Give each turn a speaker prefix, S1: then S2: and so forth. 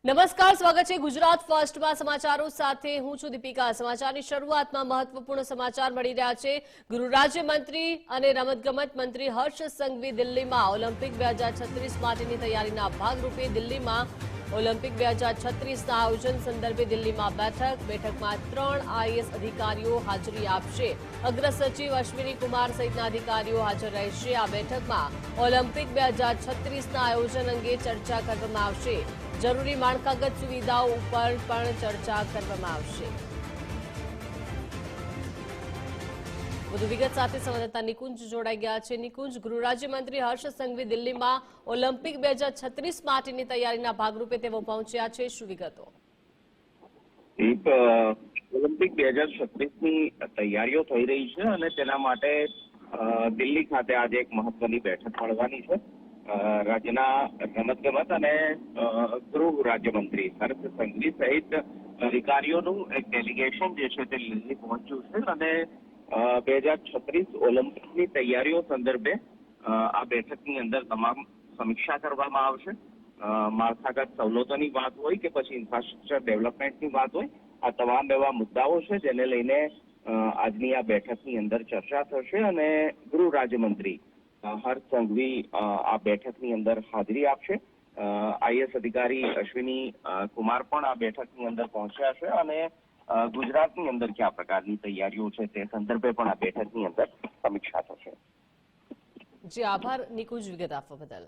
S1: નમસ્કાર, સ્વાગત છે ગુજરાત ફર્સ્ટમાં સમાચારો સાથે હું છું દીપિકા। સમાચારની શરૂઆતમાં મહત્વપૂર્ણ સમાચાર મળી રહ્યા છે। ગૃહ રાજ્યમંત્રી અને રમતગમત મંત્રી હર્ષ સંઘવી દિલ્હીમાં ઓલિમ્પિક 2036 માટેની તૈયારીના ભાગરૂપે દિલ્હીમાં ઓલિમ્પિક 2036ના આયોજન સંદર્ભે દિલ્હીમાં બેઠકમાં 3 આઈએએસ અધિકારીઓ હાજરી આપશે। અગ્ર સચિવ અશ્વિની કુમાર સહિતના અધિકારીઓ હાજર રહેશે। આ બેઠકમાં ઓલિમ્પિક 2036ના આયોજન અંગે ચર્ચા કરવામાં આવશે। જરૂરી માળખાગત સુવિધાઓ ઉપર પણ ચર્ચા કરવામાં આવશે। વધુ વિગત સાથે સંવાદદાતા નિકુંજ જોડાઈ ગયા છે। નિકુંજ, ગૃહ રાજ્યમંત્રી હર્ષ સંઘવી દિલ્હીમાં ઓલિમ્પિક 2036 માટેની તૈયારીના ભાગરૂપે તેઓ પહોંચ્યા છે। શું વિગતો?
S2: ઓલિમ્પિક 2036ની તૈયારીઓ થઈ રહી છે અને તેના માટે દિલ્હી ખાતે આજે એક મહત્વની બેઠક મળવાની છે। રાજ્યના રમતગમત અને ગૃહ રાજ્યમંત્રી હર્ષ સંઘવી સહિત અધિકારીઓનું એક ડેલિગેશન જે છે તે દિલ્હી પહોંચ્યું છે અને 2036 ઓલિમ્પિકની તૈયારીઓ સંદર્ભે આ બેઠકની અંદર તમામ સમીક્ષા કરવામાં આવશે। માળખાગત સવલતોની વાત હોય કે પછી ઇન્ફ્રાસ્ટ્રક્ચર ડેવલપમેન્ટની વાત હોય, આ તમામ એવા મુદ્દાઓ છે જેને લઈને આજની આ બેઠકની અંદર ચર્ચા થશે અને ગૃહ રાજ્યમંત્રી હર્ષ સંઘવી આ બેઠકની અંદર હાજરી આપશે। આઈએએસ અધિકારી અશ્વિની કુમાર પણ આ બેઠકની અંદર પહોંચ્યા છે અને ગુજરાતની અંદર કયા પ્રકારની તૈયારીઓ છે તે સંદર્ભે પણ આ બેઠકની અંદર સમીક્ષા થશે।
S1: જી આભાર નિકુંજ, વિગત આપવા બદલ।